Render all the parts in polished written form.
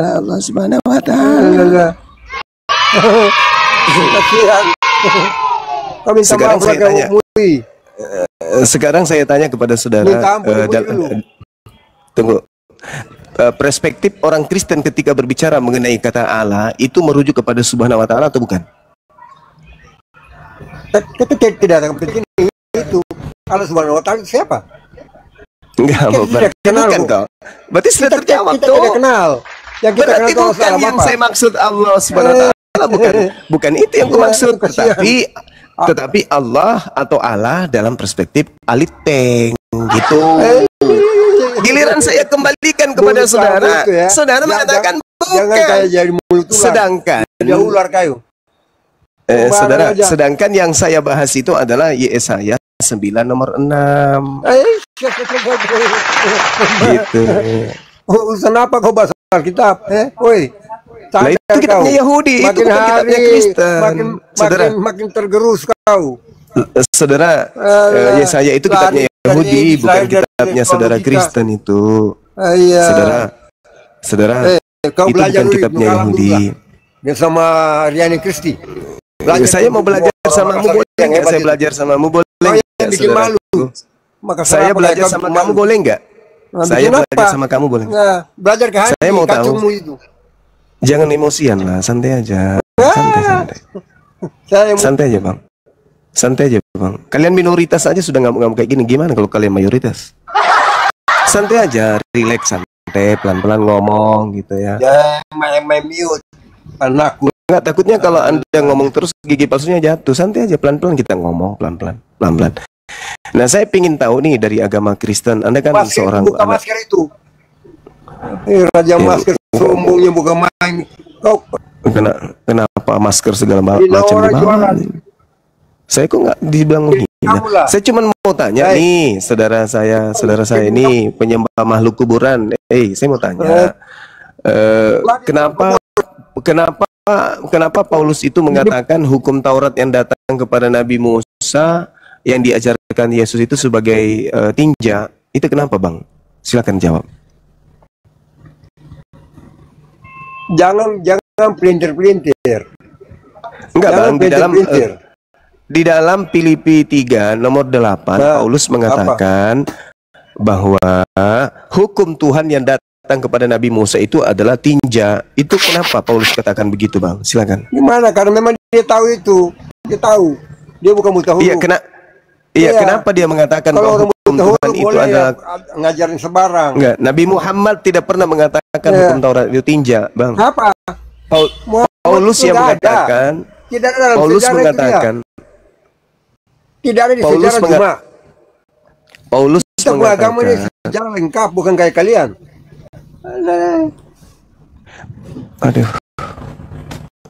Allah Subhanahu wa taala. Sekarang saya tanya kepada saudara, tunggu. Perspektif orang Kristen ketika berbicara mengenai kata Allah itu merujuk kepada Subhanahu wa taala atau bukan? Tidak ada penting itu. Allah Subhanahu wa taala siapa? Enggak mau bukan kau. Berarti sudah terjawab tuh. Kita tidak kenal. Yang kita berarti kenal bukan yang saya maksud Allah Subhanahu wa taala, bukan itu yang aku maksud, tetapi Allah atau Allah dalam perspektif aliteng gitu. Giliran saya kembalikan kepada saudara, saudara mengatakan bukan. Sedangkan ular kayu. Saudara, sedangkan yang saya bahas itu adalah Yesaya 9 nomor 6. Gitu. Kenapa kau bahas Alkitab? Woi. Nah, itu kitabnya Yahudi, itu bukan kitabnya Kristen. Makin tergerus kau. Saudara, Yesaya itu kitabnya Yahudi, bukan kitabnya saudara Kristen itu. Saudara, kau itu bukan kitabnya Yahudi. Sama Riani Kristi. Saya mau belajar sama mu, boleh nggak? Saya belajar sama mu, boleh nggak, saudara? Saya belajar sama kamu, boleh nggak? Saya belajar sama kamu, boleh nggak? Belajar ke hati, saya mau tahu. Jangan emosian lah, santai aja. Santai aja bang. Santai aja bang. Kalian minoritas aja sudah ngamuk-ngamuk kayak gini. Gimana kalau kalian mayoritas? Santai aja, relax, santai, pelan-pelan ngomong gitu ya. Main mute. Anakku. Nggak, takutnya kalau Anda ngomong terus gigi palsunya jatuh. Santai aja, pelan-pelan kita ngomong, pelan-pelan. Nah, saya pingin tahu nih dari agama Kristen. Anda kan seorang buka anak. Masker itu. Raja masker sombongnya buka main. Kenapa masker segala macam dibawa? Saya kok nggak dibilang menghina. Saya cuma mau tanya nih, saudara saya ini penyembah makhluk kuburan. Saya mau tanya, kenapa Paulus itu mengatakan hukum Taurat yang datang kepada Nabi Musa yang diajarkan Yesus itu sebagai tinja? Itu kenapa, Bang? Silakan jawab. Jangan pelintir-pelintir. Enggak, Bang, di dalam Filipi 3 nomor 8 Paulus mengatakan bahwa hukum Tuhan yang datang kepada Nabi Musa itu adalah tinja. Itu kenapa Paulus katakan begitu, Bang? Silakan. Gimana? Karena memang dia tahu itu. Dia tahu. Dia bukan mutahulu. Iya, kenapa dia mengatakan bahwa hukum Tuhan itu adalah ngajarin sebarang? Enggak, Nabi Muhammad tidak pernah mengatakan hukum Taurat itu tinja, Bang. Apa? Paulus yang mengatakan. Tidak ada dalam Paulus sejarah mengatakan. Tidak ada di sejarah cuma. Paulus mengatakan. Agama ini sejarah lengkap, bukan kayak kalian. Aduh.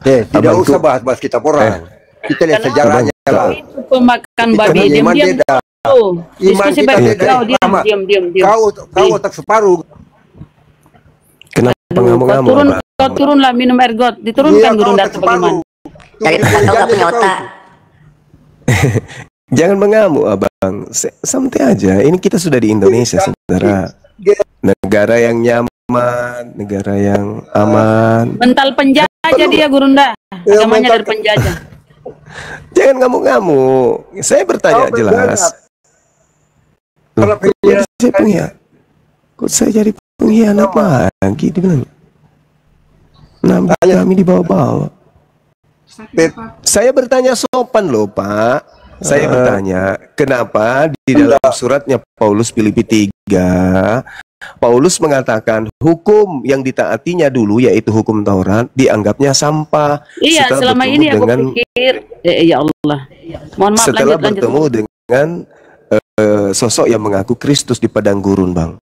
Tidak usah bahas kitab orang. Kita lihat sejarahnya lah. Itu pemakan babi, diam-diam. Diskusi baik, diam. Kau otak separuh. Kenapa ngamuk-ngamuk? Kau turunlah minum ergot, diturunkan guru atau bagaimana? Dari kau nggak punya otak. Jangan mengamuk, Abang. Santai aja. Ini kita sudah di Indonesia, saudara. Negara yang nyaman, negara yang aman. Mental penjajah dia, Gurunda. Agamanya dari penjajah. Jangan ngamuk-ngamuk. Saya bertanya jelas. Saya pengkhianat. Kok saya jadi pengkhianat lagi dibilang? Kami dibawa-bawa. Saya bertanya sopan loh, Pak. Saya bertanya, kenapa di dalam suratnya Paulus Filipi 3, Paulus mengatakan hukum yang ditaatinya dulu yaitu hukum Taurat dianggapnya sampah. Iya, selama ini aku pikir, ya Allah. Mohon maaf, setelah bertemu dengan sosok yang mengaku Kristus di padang gurun, Bang.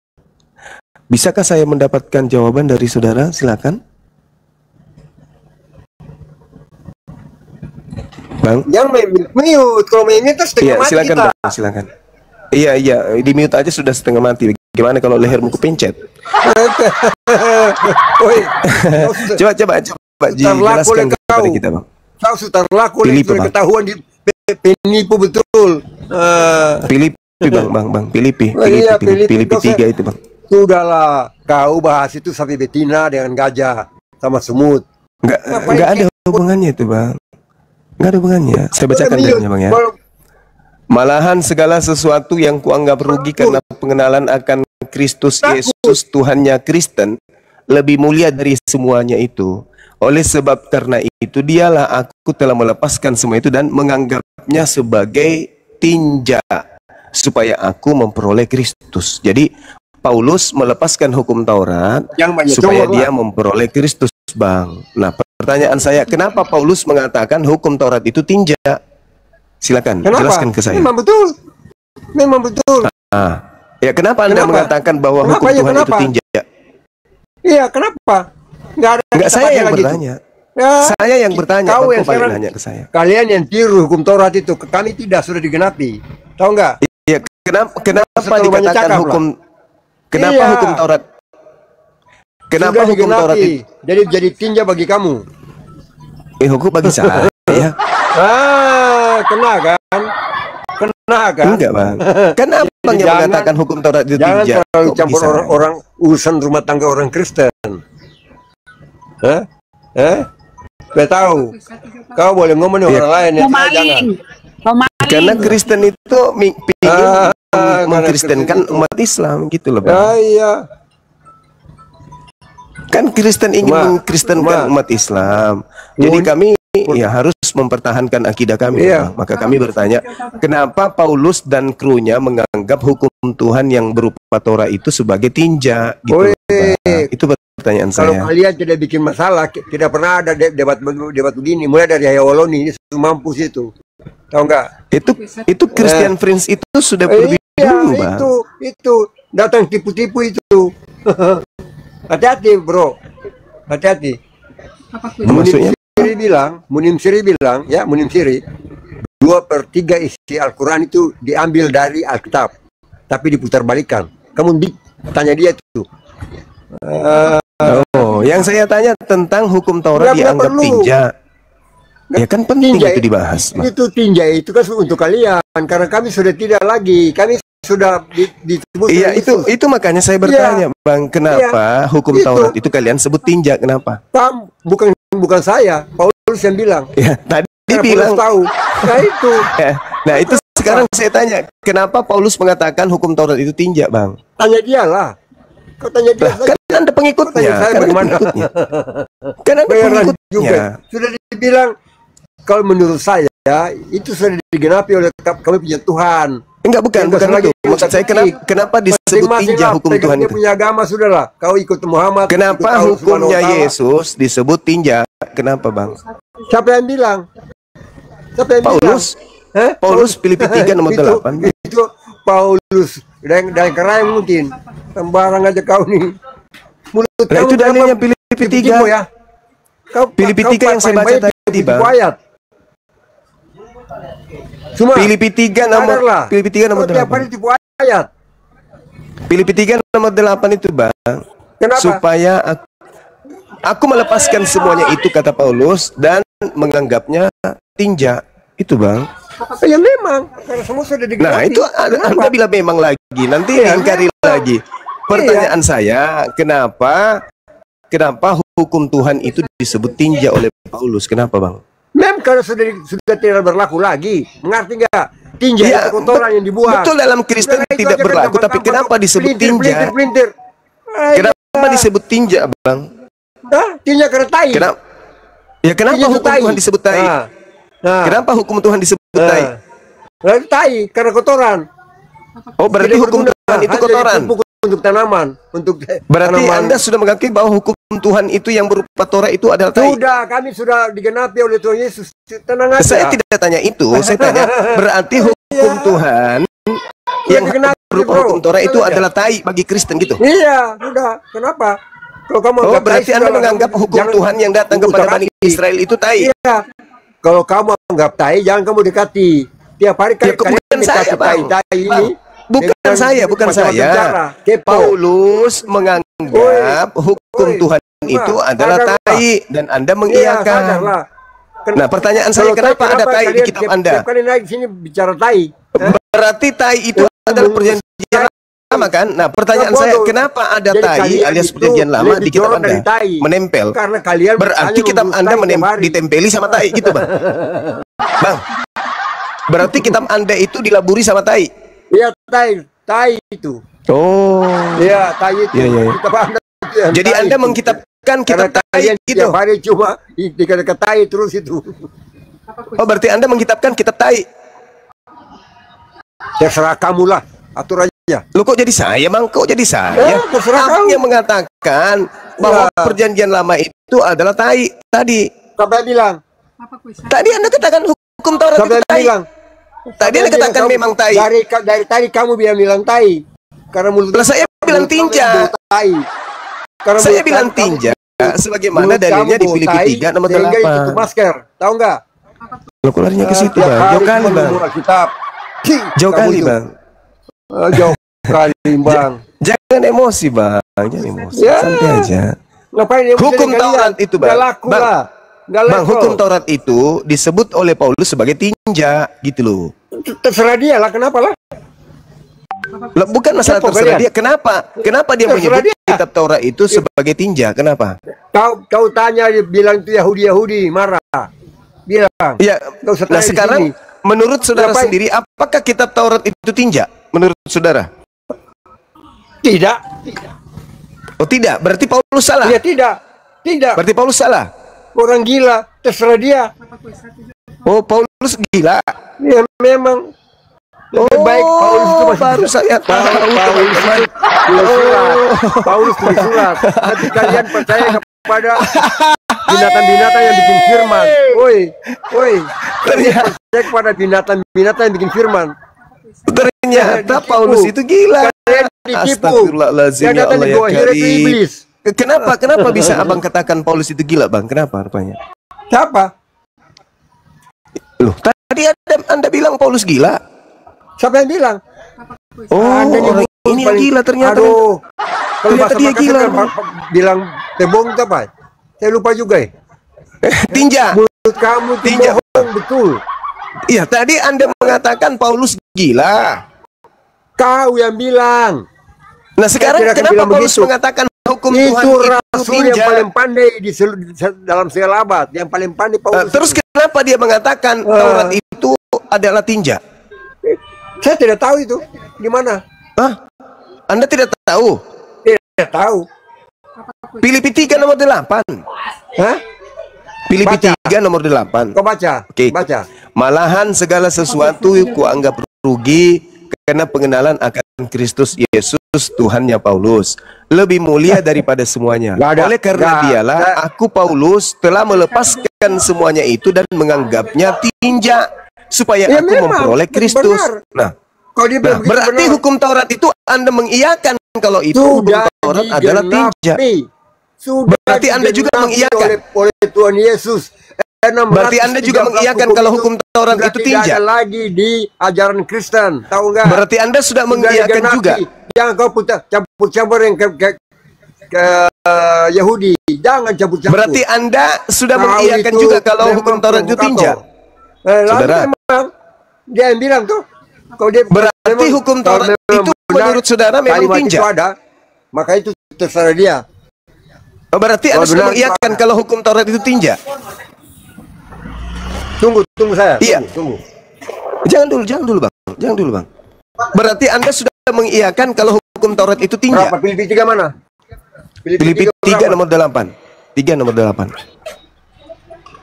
Bisakah saya mendapatkan jawaban dari saudara? Silakan. Bang, yang mute, kalau mute setengah mati. Silakan, Bang, silakan. Iya, di mute aja sudah setengah mati. Gimana kalau lehermu kepencet? coba jelaskan kepada kita, Bang. Kau sudah laku, sudah ketahuan di penipu betul. Filipi, Bang, Filipi 3 itu, Bang. Sudahlah, kau bahas itu sapi betina dengan gajah sama semut. Enggak ada hubungannya itu, Bang. Enggak ada hubungannya. Saya bacakan dalilnya, Bang ya. Malahan segala sesuatu yang kuanggap rugi karena pengenalan akan Kristus Yesus Tuhannya Kristen lebih mulia dari semuanya itu. Oleh sebab karena itu dialah aku telah melepaskan semua itu dan menganggapnya sebagai tinja supaya aku memperoleh Kristus. Jadi Paulus melepaskan hukum Taurat supaya dia memperoleh Kristus, Bang. Nah, pertanyaan saya, kenapa Paulus mengatakan hukum Taurat itu tinja? Silakan, jelaskan ke saya. Memang betul. Memang betul. Ya, kenapa Anda mengatakan bahwa hukum Tuhan itu tinja? Iya, kenapa? Enggak, saya yang bertanya. Ya, saya yang bertanya. Kau yang sekarang nanya ke saya. Kalian yang tiru hukum Taurat itu, kami tidak sudah digenapi. Tahu enggak? Iya, kenapa dikatakan hukum? Kenapa hukum Taurat? Kenapa sudah hukum Taurat itu? Jadi tinja bagi kamu. Hukum bagi saya. Kena kan? Kena kan? Enggak, Bang. Kenapa Bang yang mengatakan hukum Taurat itu tinja? Jangan terlalu campur orang urusan rumah tangga orang Kristen. Saya tahu. Kau boleh ngomong dengan orang lain ya, jangan. Karena Kristen itu ingin mengkristenkan umat Islam gitu loh, Bang. Iya. Kan Kristen ingin mengkristenkan umat Islam. Jadi kami ya harus mempertahankan akidah kami. Bang. Maka kami bertanya, kenapa Paulus dan krunya menganggap hukum Tuhan yang berupa Torah itu sebagai tinja gitu. Itu pertanyaan saya. Kalau kalian tidak bikin masalah, tidak pernah ada debat begini. Mulai dari Hayawaloni, ini mampus itu. Tahu enggak? Itu Christian Prince itu sudah lebih dulu, Bang. Itu datang tipu-tipu itu. Hati-hati, bro. Hati-hati. Munim Siri bilang, ya, Munim Siri, 2/3 isi Al-Quran itu diambil dari Alkitab, tapi diputar balikan. Kamu tanya dia itu. Yang saya tanya tentang hukum Taurat dianggap tinja. Ya kan penting itu dibahas. Itu tinja itu kan untuk kalian, karena kami sudah tidak lagi. Kami sudah disebut. Iya, itu makanya saya bertanya, Bang, kenapa hukum Taurat itu kalian sebut tinja? Kenapa? Bukan saya, Paulus yang bilang. Ya, tadi bilang tahu. Nah itu. Nah, itu sekarang saya tanya, kenapa Paulus mengatakan hukum Taurat itu tinja, Bang? Tanya dia lah. Kau tanya dia. Kan Anda pengikutnya. Kan Anda pengikutnya. Juga. Sudah dibilang, kalau menurut saya itu sudah digenapi oleh kami punya Tuhan. Enggak, bukan itu. Maksud saya kenapa disebut tinja hukum Tuhan itu? Punya agama sudahlah. Kau ikut Muhammad. Kenapa hukumnya Yesus disebut tinja? Kenapa, Bang? Siapa yang bilang? Paulus. Paulus Filipi 3 nomor 8. Itu Paulus dan kerai mungkin. Sembarang aja kau nih. Mulut nah, itu dalilnya Filipi 3 ya. Filipi 3 yang saya baca tadi, Bang. Filipi 3 nomor 8. Tipu ayat. Filipi 3 nomor 8 itu, Bang. Kenapa? Supaya aku melepaskan semuanya itu, kata Paulus, dan menganggapnya tinja. Itu, Bang. Ya memang, karena semua sudah digenapi. Nah, itu Anda bilang memang lagi, nanti diingkari lagi. Pertanyaan saya, kenapa hukum Tuhan itu disebut tinja oleh Paulus? Kenapa, Bang? Karena sudah tidak berlaku lagi. Mengerti nggak? Tinja itu kotoran yang dibuat. Betul, dalam Kristen tidak berlaku, tapi kenapa disebut tinja? Kenapa disebut tinja, Bang? Tinja karena tai. Kenapa hukum Tuhan disebut tai? Kenapa hukum Tuhan disebut tai? Tai karena kotoran. Oh, berarti hukum Tuhan itu kotoran. Untuk tanaman, berarti Anda sudah mengakui bahwa hukum Tuhan itu yang berupa Torah itu adalah tai. Sudah, kami sudah digenapi oleh Tuhan Yesus. Tenang aja. Saya tidak tanya itu, saya tanya berarti hukum Tuhan yang berupa hukum Torah itu adalah tai bagi Kristen gitu. Iya, sudah. Kenapa? Kalau kamu berarti Anda menganggap hukum Tuhan yang datang kepada Bani Israel itu tai. Iya. Kalau kamu anggap tai, jangan kamu dekati. Tiap hari kalian dekati tai ini. Bukan saya. Paulus menganggap hukum Tuhan itu adalah tai dan Anda mengiyakan. Nah, pertanyaan saya, kenapa ada tai di kitab Anda? Kali naik sini bicara tai. Berarti tai itu adalah perjanjian lama sama kan? Nah, pertanyaan saya, kenapa ada tai alias perjanjian lama di kitab Anda menempel? Karena kalian berarti kitab Anda ditempeli sama tai gitu, Bang. Bang, berarti kitab Anda itu dilaburi sama tai? Iya, tai itu. Oh. Iya, tai itu. Iya. Kitab Anda. Jadi Anda mengkitabkan kitab tai gitu? Tiap hari cuma dikatakan tai terus itu. Oh, berarti Anda mengkitabkan kitab tai? Terserah kamu lah, atur aja. Loh, kok jadi saya, Bang? Kok jadi saya? Kamu yang mengatakan bahwa perjanjian lama itu adalah tai tadi. Siapa yang bilang? Tadi Anda katakan hukum Taurat itu tai. Tadi Anda katakan memang tai. Dari tadi kamu bilang tai. Karena mulut saya bilang tinja. Saya bilang tinja. Sebagaimana dalilnya di Filipi 3 nomor 8. Itu masker, tahu nggak? Loh, kok larinya ke situ, Bang? Jauh kali, Bang. Jauh kali, Bang. Jauh kali, Bang. Jangan emosi, Bang. Jangan emosi. Santai aja. Ngapain hukum Taurat itu, Bang? Bang, hukum Taurat itu disebut oleh Paulus sebagai tinja, gitu loh. Terserah dia lah, kenapa lah? Loh, bukan masalah terserah dia. Kenapa dia menyebut kitab Taurat itu sebagai tinja? Kenapa? Kau tanya, bilang itu Yahudi marah. Bilang. Ya. Nah, sekarang menurut saudara sendiri, apakah kitab Taurat itu tinja? Menurut saudara? Tidak. Oh, tidak. Berarti Paulus salah. Ya, tidak. Berarti Paulus salah. Orang gila, terserah dia. Oh, Paulus gila. Ya, memang. Lebih baik Paulus itu masih baru saya tahu, teman-teman. Paulus tulis surat. Nanti kalian percaya kepada binatang-binatang yang bikin firman. Woi. Percaya kepada binatang-binatang yang bikin firman. Ternyata Paulus itu gila. Astagfirullahaladzim, ya Allah ya Karim. Kenapa bisa abang katakan Paulus itu gila, Bang? Kenapa rupanya? Siapa? Loh, tadi Anda bilang Paulus gila. Siapa yang bilang? Oh, orang ini yang gila ternyata. Aduh, kalau ternyata dia gila. Bilang tebong apa? Saya lupa juga ya. Tinja. Mulut kamu tinja, betul. Iya, tadi Anda mengatakan Paulus gila. Kau yang bilang. Nah, sekarang kenapa Paulus mengatakan hukum Tuhan itu rasul yang paling pandai dalam segala abad, yang paling pandai Paulus. Terus kenapa dia mengatakan Taurat itu adalah tinja? Saya tidak tahu itu di mana. Hah? Anda tidak tahu? Tidak tahu. Filipi 3 nomor 8. Hah? Filipi 3 nomor 8. Kau baca. Oke. Baca. Malahan segala sesuatu kuanggap rugi karena pengenalan akan Kristus Yesus Tuhannya Paulus lebih mulia daripada semuanya. Oleh karena dialah aku Paulus telah melepaskan semuanya itu dan menganggapnya tinja supaya aku memperoleh Kristus. Nah, berarti hukum Taurat itu Anda mengiyakan kalau itu hukum Taurat adalah tinja. Berarti Anda juga mengiyakan oleh Tuhan Yesus. Berarti Anda juga mengiyakan kalau hukum Taurat itu tinja. Tidak ada lagi di ajaran Kristen, tahu nggak? Berarti Anda sudah mengiyakan juga. Jangan kau campur-campur yang ke Yahudi. Jangan campur-campur. Berarti Anda sudah mengiyakan juga kalau hukum Taurat itu tinja. Saudara, dia yang bilang tuh. Berarti hukum Taurat itu menurut saudara memang tinja. Maka itu terserah dia. Berarti Anda sudah mengiyakan kalau hukum Taurat itu tinja. Tunggu saya. Iya. Tunggu. Jangan dulu, Bang. Berarti Anda sudah mengiyakan kalau hukum Taurat itu tinja. Berapa? Filipi 3 mana? Filipi 3 nomor 8. 3 nomor 8.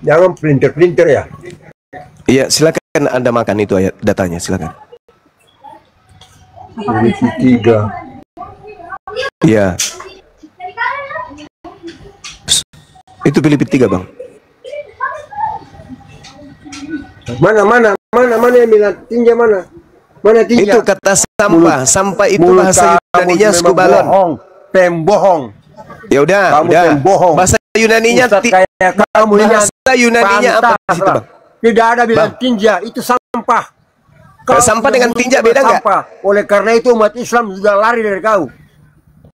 Jangan printer ya. Iya, silakan Anda makan itu ayat datanya, silakan. Filipi 3. Iya. Itu Filipi 3, Bang. Mana yang bilang tinja mana? Mana tinja? Itu kata sampah itu bahasa Yunaninya skubalon. Pembohong. Ya udah. Bahasa Yunaninya bahasa Yunaninya apa di situ, Bang? Tidak ada bilang tinja, itu sampah. Sampah dengan tinja beda nggak? Oleh karena itu umat Islam juga lari dari kau.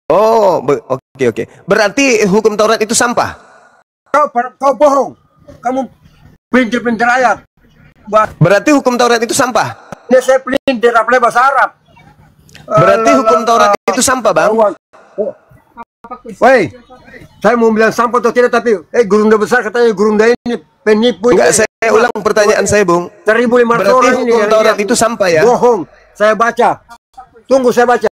Oh, oke. Berarti hukum Taurat itu sampah. Kau bohong. Kamu pinter ayat. Berarti hukum Taurat itu sampah. Ini saya pelintir apa bahasa Arab. Berarti hukum Taurat itu sampah, Bang. Woi, saya mau bilang sampah atau tidak, tapi gurunda besar katanya gurunda ini penipu. Enggak, saya ulang pertanyaan saya, Bung. 1.500 berarti orang hukum Taurat itu sampah ya? Bohong. Saya baca. Tunggu saya baca.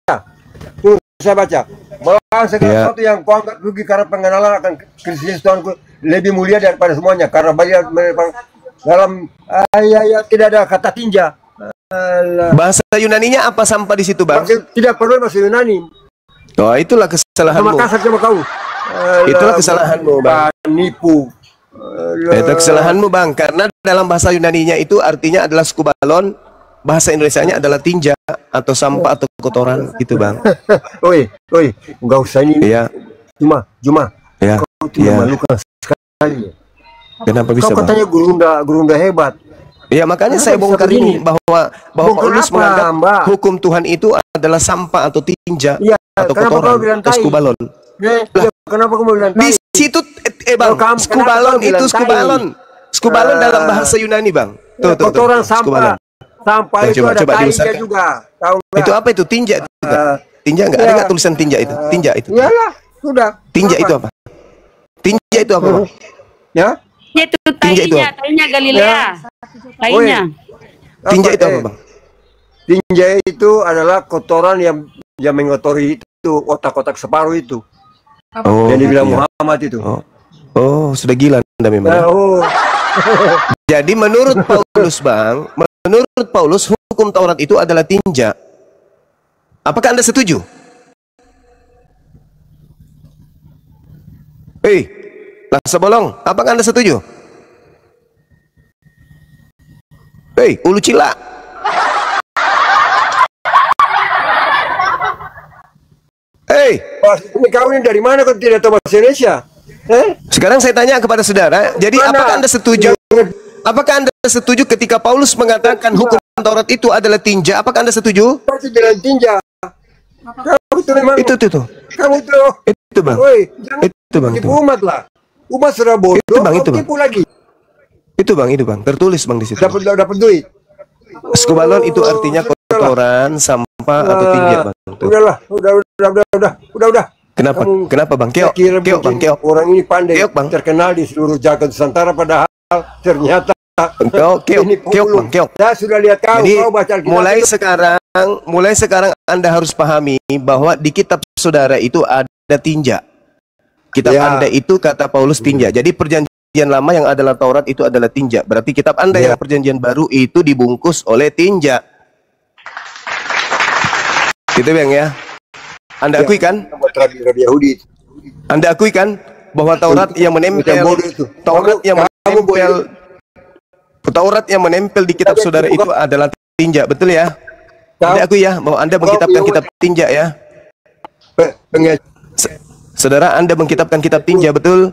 Tunggu saya baca. Bahwa segala sesuatu yang kau anggap rugi karena pengenalan akan Kristus Tuhanku lebih mulia daripada semuanya, karena banyak dalam tidak ada kata tinja. Bahasa Yunaninya apa sampah di situ, Bang? Tidak perlu bahasa Yunani. Oh, itulah kesalahanmu. Terima kasih sama kau. Itulah kesalahanmu, Bang. Penipu. Itu kesalahanmu, Bang, karena dalam bahasa Yunaninya itu artinya adalah skubalon, bahasa Indonesianya adalah tinja atau sampah atau kotoran gitu, Bang. Oi, enggak usah ini. Iya. Juma. Ya. Kau tidak malukan sekali. Kenapa bisa, Kau Bang? katanya gurunda hebat. Ya, makanya saya bongkar ini bahwa Paulus menganggap hukum Tuhan itu adalah sampah atau tinja atau kotoran atau skubalon. Kenapa kamu bilang di situ Bang, skubalon itu skubalon dalam bahasa Yunani, Bang. Tuh, kotoran sampah. Sampah itu ada tinja juga. Itu apa itu? Tinja itu juga. Tinja enggak? Ada enggak tulisan tinja itu? Tinja itu. Iyalah, sudah. Tinja itu apa? Tinja itu apa, Bang? Ya? Itu tainya Galilea. Tainya. Tinja itu apa, Bang? Tinja itu adalah kotoran yang mengotori itu otak-otak separuh itu. Oh, yang dibilang Muhammad itu. Oh, sudah gila Anda memang. Jadi menurut Paulus, Bang, menurut Paulus hukum Taurat itu adalah tinja. Apakah Anda setuju? Lasa bolong, apakah Anda setuju? Ulu cila. Ini kau ini dari mana kau tidak tahu bahasa Indonesia? Sekarang saya tanya kepada saudara, jadi apakah Anda setuju? Apakah Anda setuju ketika Paulus mengatakan hukum Taurat itu adalah tinja? Apakah Anda setuju? Pasti bilang tinja. Itu Bang. Itu Bang. Tipu umat lah. Umat sudah bodoh. Itu Bang, itu Bang. Tipu lagi. Itu Bang. Tertulis Bang di situ. Dapat duit. Skubalon itu artinya kotoran, sampah atau tinja, Bang. Udah. Kenapa Bang? Keok Bang. Orang ini pandai, Bang, terkenal di seluruh jagat Nusantara, padahal ternyata Keok Bang. Saya sudah lihat kau. Jadi kau baca mulai sekarang Anda harus pahami bahwa di kitab saudara itu ada tinja. Kitab Anda itu kata Paulus tinja. Jadi perjanjian lama yang adalah Taurat itu adalah tinja. Berarti kitab Anda yang perjanjian baru itu dibungkus oleh tinja. Gitu Bang ya. Anda akui kan? Anda akui kan bahwa Taurat yang menempel Taurat yang menempel di kitab saudara itu adalah tinja, betul ya? Anda akui ya bahwa Anda mengkitabkan kitab tinja ya? Saudara, Anda mengkitabkan kitab tinja, betul?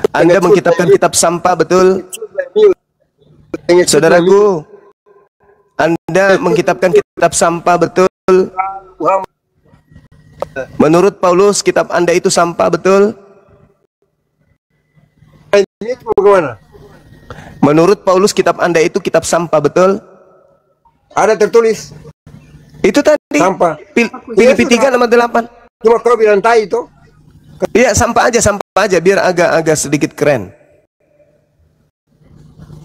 Anda mengkitabkan kitab sampah, betul? Saudaraku, Anda mengkitabkan kitab sampah, betul? Menurut Paulus, kitab Anda itu sampah, betul? Menurut Paulus, kitab Anda itu kitab sampah, betul? Ada tertulis. Itu tadi. Sampah. Filipi 3:8. Cuma kau bilang tai itu. Iya, sampah aja biar agak sedikit keren.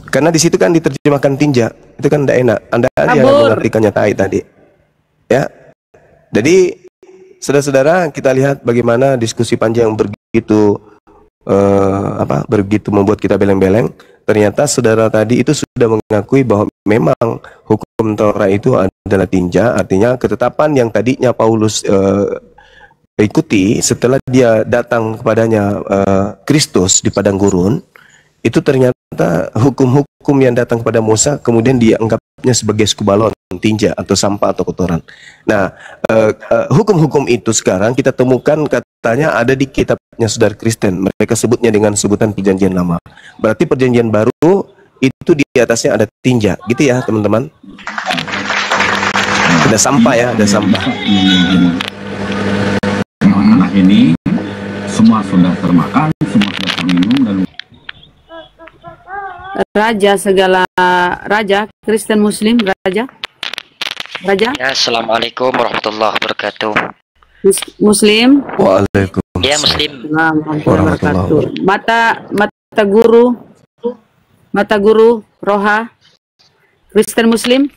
Karena di situ kan diterjemahkan tinja. Itu kan tidak enak. Anda aja yang mengartikannya tai tadi. Ya. Jadi saudara-saudara, kita lihat bagaimana diskusi panjang begitu membuat kita beleng-beleng. Ternyata saudara tadi itu sudah mengakui bahwa memang hukum Taurat itu adalah tinja, artinya ketetapan yang tadinya Paulus ikuti setelah dia datang kepadanya Kristus di padang gurun, itu ternyata hukum-hukum yang datang kepada Musa kemudian dianggapnya sebagai skubalon, tinja atau sampah atau kotoran. Nah, hukum-hukum itu sekarang kita temukan katanya ada di kitabnya saudara Kristen. Mereka sebutnya dengan sebutan perjanjian lama. Berarti perjanjian baru itu di atasnya ada tinja, gitu ya teman-teman. Ada sampah ya, ada sampah. Anak ini semua sudah termakan, semua sudah terminum dan raja segala raja Kristen Muslim raja. Raja? Ya, assalamualaikum warahmatullahi wabarakatuh. Muslim? Waalaikumsalam. Ya, Muslim. Warahmatullahi wabarakatuh. Mata guru Roha, Kristen Muslim?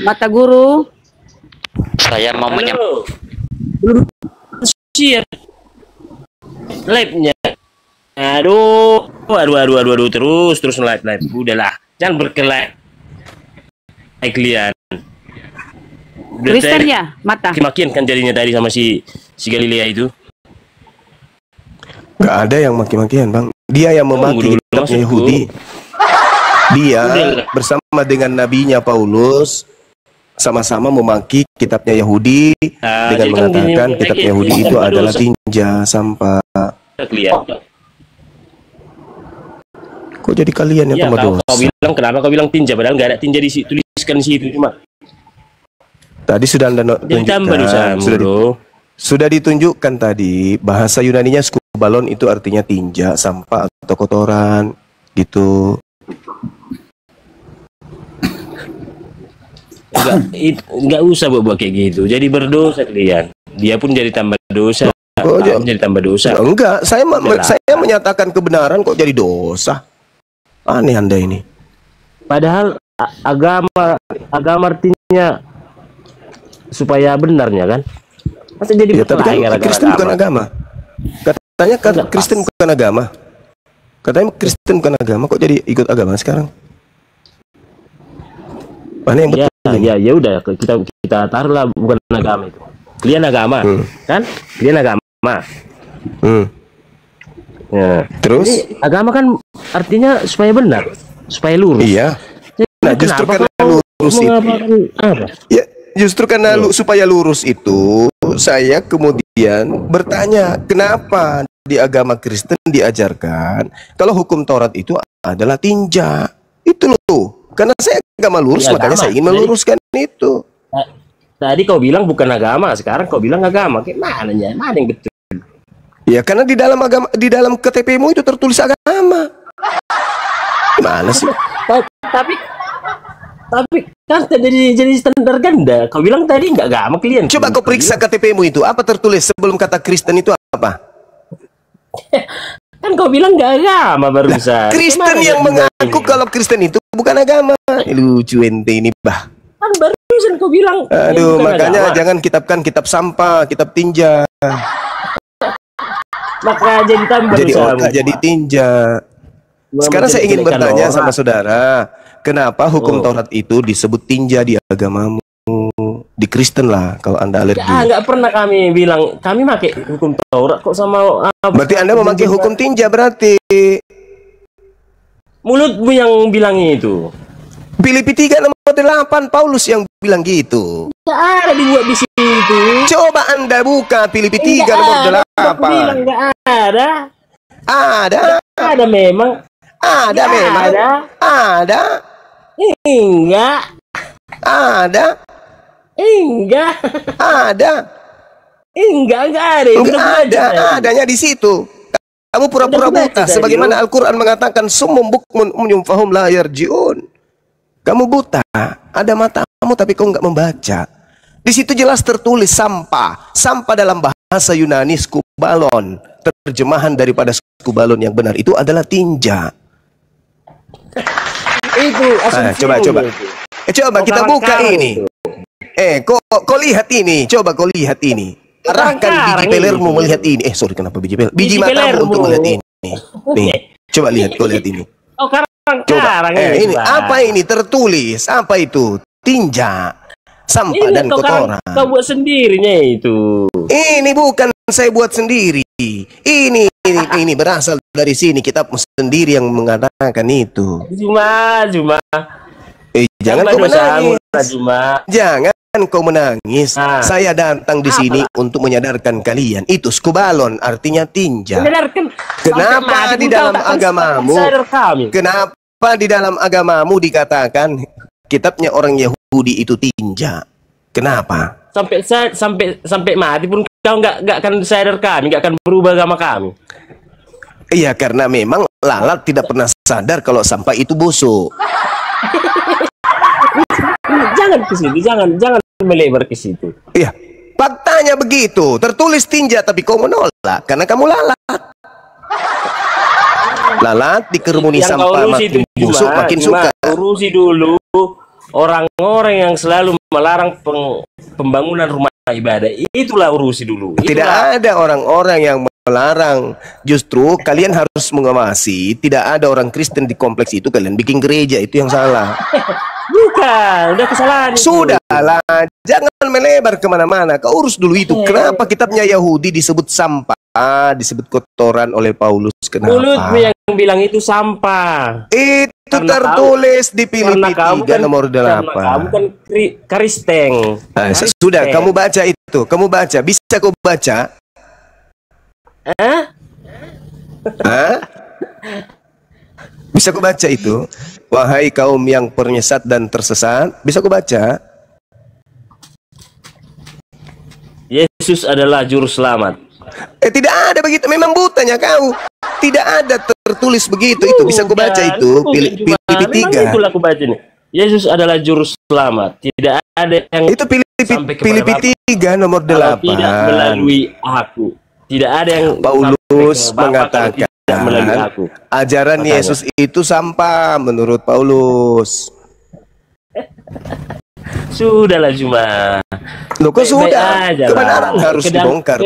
Mata guru. Saya mau menyampaikan. Belum share live-nya. Aduh, terus live. Udahlah, jangan berkelahi. Kalian. Kristen ya, mata. Makin kan jadinya tadi sama si Galilea itu. Nggak ada yang maki-makian, Bang. Dia yang memaki kitabnya Yahudi. Dia bersama dengan nabinya Paulus sama-sama memaki kitabnya Yahudi dengan mengatakan kitab Yahudi itu adalah tinja, sampah. Kok jadi kalian yang tambah dosa? Kau bilang kenapa kau bilang tinja padahal nggak ada tinja tuliskan di situ cuma. Tadi sudah Anda tunjukkan, sudah ditunjukkan tadi bahasa Yunaninya skubalon itu artinya tinja, sampah atau kotoran gitu. Nggak usah buat kayak gitu. Jadi berdosa kalian. Dia pun jadi tambah dosa. Jadi tambah dosa. Enggak, saya menyatakan kebenaran kok jadi dosa. Aneh Anda ini. Padahal agama artinya supaya benarnya kan. Masa jadi ya, tapi kan Kristen bukan agama. Katanya Kristen bukan agama. Katanya Kristen bukan agama, kok jadi ikut agama sekarang? Mana yang betul? Ya udah kita taruhlah bukan agama itu. Kalian agama, kan? Kalian agama. Ya. Terus? Jadi, agama kan artinya supaya benar, supaya lurus. Iya. Nah, justru karena lurus itu. Ya, justru karena supaya lurus itu, saya kemudian bertanya, kenapa di agama Kristen diajarkan kalau hukum Taurat itu adalah tinja? Itu loh. Karena saya agama lurus, makanya saya ingin meluruskan itu. Tadi kau bilang bukan agama, sekarang kau bilang agama. Kayak mananya? Mana yang betul? Ya karena di dalam agama, di dalam KTP-mu itu tertulis agama. Gimana sih? Tapi kan jadi standar ganda. Kau bilang tadi nggak agama kalian. Coba kau periksa KTP-mu itu, apa tertulis sebelum kata Kristen itu apa? Kan kau bilang nggak agama barusan. Kristen yang mengaku kalau Kristen itu bukan agama. Lucu ente ini, bah. Kan barusan kau bilang. Aduh, makanya agama. Jangan kitabkan kitab sampah, kitab tinja. Maka jadi tambah jadi tinja. Sekarang saya ingin bertanya sama saudara, kenapa hukum Taurat itu disebut tinja di agamamu? Di Kristen lah, kalau Anda alergi. Nggak pernah kami bilang, kami pakai hukum Taurat kok sama. Berarti Anda memakai hukum tinja berarti. Mulutmu yang bilang itu. Filipi 3:8 Paulus yang bilang gitu. Nggak ada dibuat di situ. Coba Anda buka Filipi 3:8. Bilang nggak ada. Ada memang. Ada memang. Ada. Enggak. Ada. Enggak. Ada. Enggak ada. Adanya di situ. Kamu pura-pura buta sebagaimana Al-Qur'an mengatakan summum bukmun umyum fahum la yarji'un. Kamu buta, ada matamu tapi kau nggak membaca. Di situ jelas tertulis sampah. Sampah dalam bahasa Yunani skubalon. Terjemahan daripada skubalon yang benar itu adalah tinja. Itu coba kita buka ini. Kau lihat ini. Coba kau lihat ini. Arahkan biji pelermu melihat ini. Sorry, kenapa biji peler? Biji matamu untuk melihat ini. Nih, coba lihat, kau lihat ini. Coba. Ini apa ini tertulis? Apa itu? Tinja, sampah dan kotoran. Kau buat sendirinya itu. Ini bukan saya buat sendiri. Ini berasal dari sini, kitabmu sendiri yang mengatakan itu. Cuma. Jangan kau menangis. Jangan kau menangis. Saya datang di sini untuk menyadarkan kalian. Itu skubalon artinya tinja. Kenapa di dalam agamamu? Kenapa di dalam agamamu dikatakan kitabnya orang Yahudi itu tinja? Kenapa? Sampai mati pun kau nggak akan sadar kami, nggak akan berubah agama kami. Iya, karena memang lalat tidak pernah sadar kalau sampah itu busuk. Jangan ke situ, jangan melebar ke situ. Iya, faktanya begitu. Tertulis tinja tapi kau menolak karena kamu lalat. Lalat dikerumuni Yang sampah makin busuk makin suka. Urusi dulu orang-orang yang selalu melarang pembangunan rumah ibadah. Itulah urusi dulu. Tidak ada orang-orang yang melarang. Justru kalian harus mengawasi. Tidak ada orang Kristen di kompleks itu. Kalian bikin gereja, itu yang salah. Bukan, udah kesalahan itu. Sudahlah, jangan melebar kemana-mana. Kau urus dulu itu. Kenapa kitabnya Yahudi disebut sampah, disebut kotoran oleh Paulus? Kenapa? Mulutmu yang bilang itu sampah. Itu karena tertulis di Filipi 3 nomor 8. Kamu kan Kristen. Nah, sudah, kamu baca itu. Kamu baca. Bisa kau baca? Hah? Bisa kau baca itu? Wahai kaum yang penyesat dan tersesat. Bisa kau baca? Yesus adalah juru selamat. Tidak ada begitu. Memang butanya kau. Tidak ada tertulis begitu. Itu bisa kau baca itu. Filipi 3. Itulah aku baca nih. Yesus adalah juru selamat. Tidak ada yang itu Filipi 3 nomor 8. Tidak melalui aku. Tidak ada yang Paulus mengatakan ajaran Yesus itu sampah menurut Paulus. Sudahlah cuma. Loh, kok sudah? Kebenaran harus dibongkar.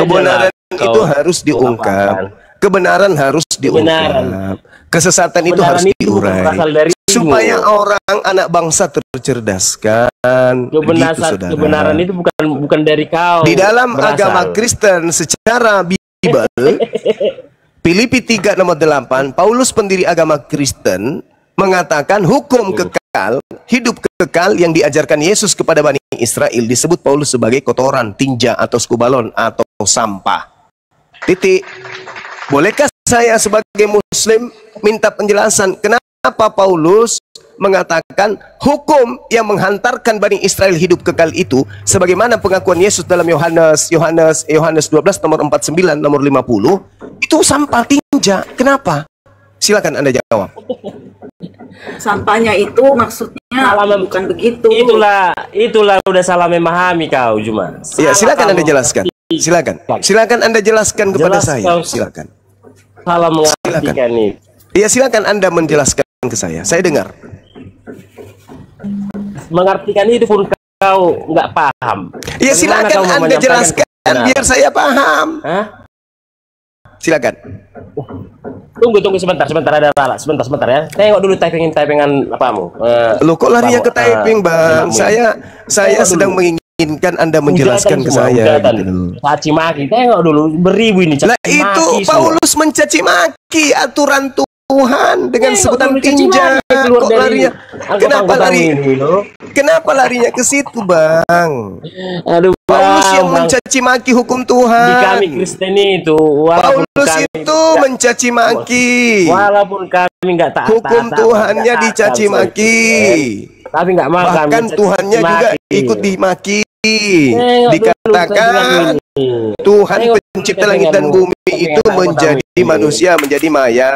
Kebenaran itu harus diungkap. Kebenaran harus diungkap. Kesesatan itu harus diurai. Supaya orang anak bangsa tercerdaskan. Kebenaran itu bukan dari kau. Di dalam agama Kristen secara Bible, Filipi 3 nomor 8, Paulus pendiri agama Kristen mengatakan hukum kekal, hidup kekal yang diajarkan Yesus kepada Bani Israel disebut Paulus sebagai kotoran, tinja atau skubalon atau sampah. Titik. Bolehkah saya sebagai Muslim minta penjelasan kenapa Paulus mengatakan hukum yang menghantarkan Bani Israel hidup kekal itu sebagaimana pengakuan Yesus dalam Yohanes 12 nomor 49 nomor 50 itu sampah tinja. Kenapa? Silakan Anda jawab. Sampahnya itu maksudnya bukan begitu. Itulah udah salah memahami kau cuma. Ya, silakan Anda jelaskan. Silakan Anda jelaskan kepada saya. Silakan. Salah mengartikan ini. Iya, silakan Anda menjelaskan ke saya. Saya dengar. Mengartikan itu pun kau nggak paham. Iya, silakan Anda jelaskan biar saya paham. Hah? Silakan. Tunggu sebentar ada Lala. Sebentar ya. Tengok dulu typingan apamu. Loh, kok larinya ke typing, Bang? Saya sedang menginginkan Anda menjelaskan ke saya gitu. Caci maki. Tengok dulu beribu ini caci maki. Itu Paulus mencaci maki aturan Tuhan dengan sebutan tinja. Kok larinya? Kenapa larinya ke situ, Bang? Aduh, Paulus yang mencaci maki hukum Tuhan. Di kami Kristen itu, Paulus itu mencaci maki. Walaupun kami nggak taat, hukum Tuhannya dicaci maki. Tapi nggak makan. Bahkan Tuhannya juga ikut dimaki. Dikatakan Tuhan pencipta langit dan bumi itu menjadi manusia, menjadi maya.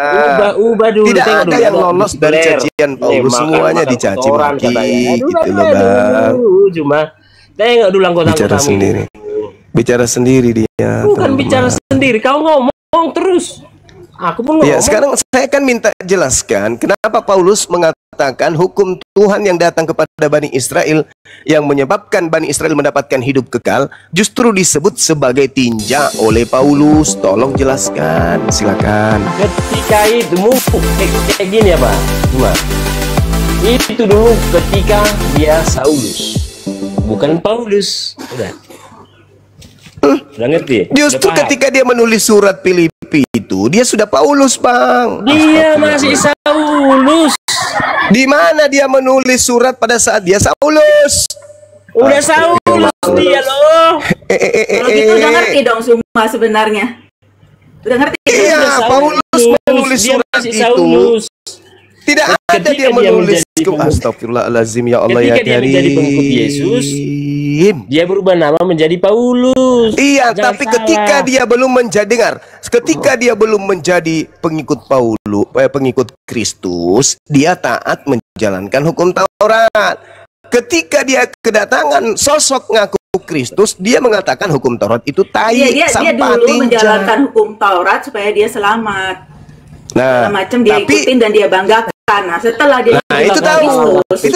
Tidak ada yang lolos dari cacian Paulus, semuanya dicaci maki gitu loh, Bang. Cuma tengok dulu anggota sendiri. Bicara sendiri dia. Bukan bicara sendiri, kau ngomong terus. Aku pun ngomong. Ya, sekarang saya akan minta jelaskan kenapa Paulus mengatakan hukum Tuhan yang datang kepada Bani Israel yang menyebabkan Bani Israel mendapatkan hidup kekal justru disebut sebagai tinja oleh Paulus. Tolong jelaskan, silakan. Ketika itu kayak gini ya, Pak. Cuma itu dulu ketika dia Saulus, bukan Paulus. Udah ngerti? Justru ketika dia menulis surat Filipi itu, dia sudah Paulus, Bang. Dia masih Saulus. Di mana dia menulis surat pada saat dia Saulus? Udah Saulus dia loh. Kalau gitu udah ngerti dong semua sebenarnya. Udah ngerti? Iya, Paulus menulis surat itu. Tidak ada dia menulis. Astagfirullahalazim, ya Allah ya Ketika dia menjadi pengikut Yesus, dia berubah nama menjadi Paulus. Iya, tapi ketika dia belum menjadi pengikut pengikut Kristus, dia taat menjalankan hukum Taurat. Ketika dia kedatangan sosok ngaku Kristus, dia mengatakan hukum Taurat itu tai, dia dulu menjalankan hukum Taurat supaya dia selamat. Nah, macam dia ikutin dan dia banggakan. Nah, setelah dia itu Anda ngerti.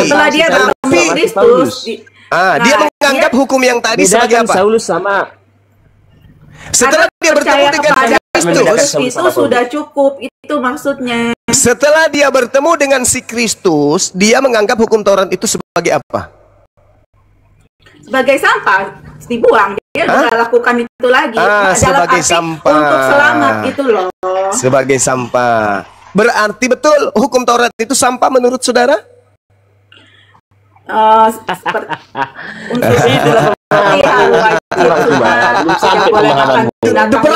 Setelah dia bertemu Kristus, dia menganggap hukum yang tadi sebagai apa? Saulus sama. Setelah dia bertemu dengan Kristus, itu sudah cukup, itu maksudnya. Setelah dia bertemu dengan si Kristus, dia menganggap hukum Taurat itu sebagai apa? Sebagai sampah, dibuang. Dia sudah lakukan itu lagi. Sebagai sampah. Untuk selamat itu loh. Sebagai sampah. Berarti betul hukum Taurat itu sampah menurut saudara? Untuk itu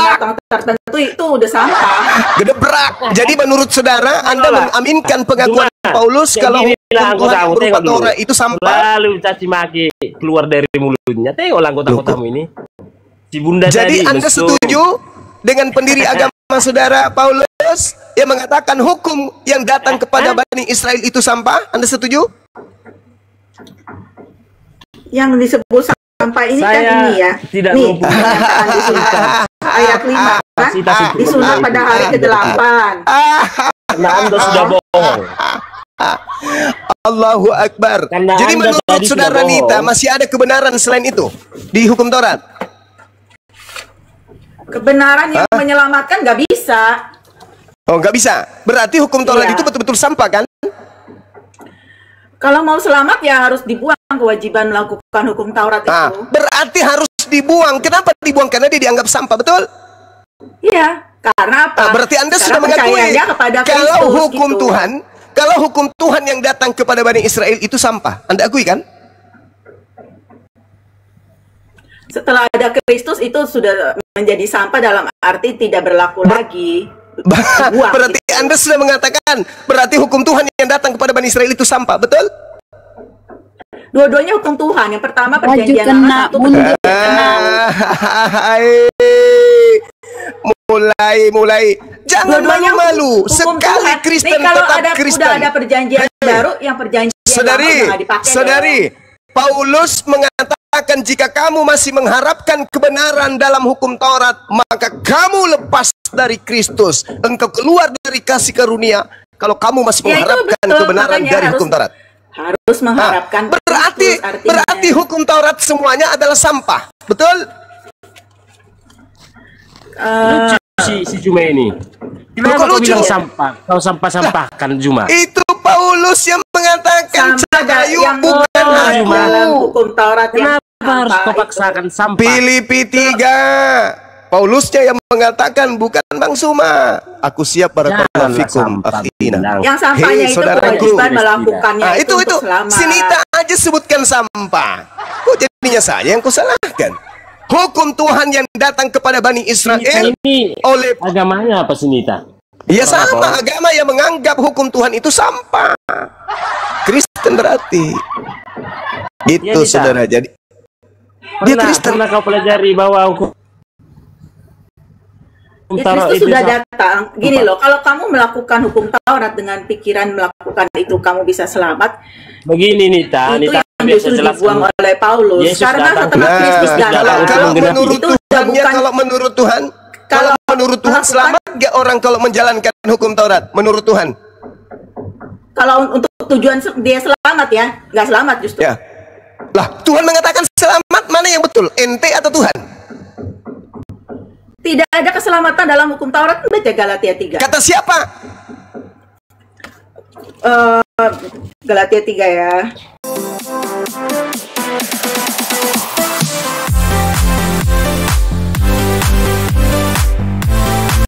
tertentu itu udah sampah. Gedebrak. Jadi menurut saudara, Anda mengaminkan pengakuan Paulus kalau hukum berupa Taurat itu sampah? Lalu caci maki keluar dari mulutnya. Tengok anggota-anggota ini. Si bunda jadi Anda setuju dengan pendiri agama saudara Paulus yang mengatakan hukum yang datang kepada Bani Israel itu sampah? Anda setuju? Yang disebut sampah ini kan ini ya. Tidak nih, ayat 5 disunat pada hari ke-8. Karena Anda sudah bohong. Allahu Akbar. Jadi menurut saudara Nita masih ada kebenaran selain itu di hukum Taurat? Kebenaran yang menyelamatkan nggak bisa. Oh, nggak bisa. Berarti hukum Taurat itu betul-betul sampah kan? Kalau mau selamat ya harus dibuang kewajiban melakukan hukum Taurat itu. Berarti harus dibuang. Kenapa dibuang? Karena dia dianggap sampah, betul? Iya. Karena apa? Berarti Anda sudah mengakui kalau hukum Tuhan yang datang kepada Bani Israel itu sampah. Anda akui kan? Setelah ada Kristus itu sudah menjadi sampah dalam arti tidak berlaku lagi. Berarti Anda sudah mengatakan berarti hukum Tuhan yang datang kepada Bani Israel itu sampah, betul? Dua-duanya hukum Tuhan. Yang pertama perjanjian lama, satu mulai jangan malu-malu. Sekali Kristen tetap Kristen. Udah ada perjanjian baru, yang perjanjian lama dipakai. Saudari, Paulus mengatakan jika kamu masih mengharapkan kebenaran dalam hukum Taurat, maka kamu lepas dari Kristus. Engkau keluar dari kasih karunia kalau kamu masih mengharapkan kebenaran dari hukum Taurat. Harus mengharapkan. Berarti hukum Taurat semuanya adalah sampah, betul? Si Juma ini. Kenapa kau bilang sampah? Kau sampah-sampahkan Juma. Itu Paulus yang mengatakan kayu bukan dalam hukum Taurat. Kenapa harus kau paksakan sampah? Filipi 3. Paulusnya yang mengatakan bukan Bang Suma. Aku siap barakallahu fikum akhina. Yang sampahnya itu kewajiban melakukannya itu selamat. Sinita aja sebutkan sampah. Kok jadinya saya yang kusalahkan? Hukum Tuhan yang datang kepada Bani Israel ini oleh agamanya apa Sinita? Ya sama, agama yang menganggap hukum Tuhan itu sampah. Kristen berarti. Itu saudara. Jadi dia Kristen. Pernah kau pelajari bahwa hukum Kristus sudah datang. Gini loh, kalau kamu melakukan hukum Taurat dengan pikiran melakukan itu kamu bisa selamat. Begini Nita, itu yang justru dibuang oleh Paulus. Karena setelah Kristus datang, kalau menurut Tuhan selamat nggak orang kalau menjalankan hukum Taurat menurut Tuhan? Kalau untuk tujuan dia selamat ya, nggak selamat justru. Ya. Lah, Tuhan mengatakan selamat, mana yang betul? Ente atau Tuhan? Tidak ada keselamatan dalam hukum Taurat. Baca Galatia 3. Kata siapa? Galatia 3 ya.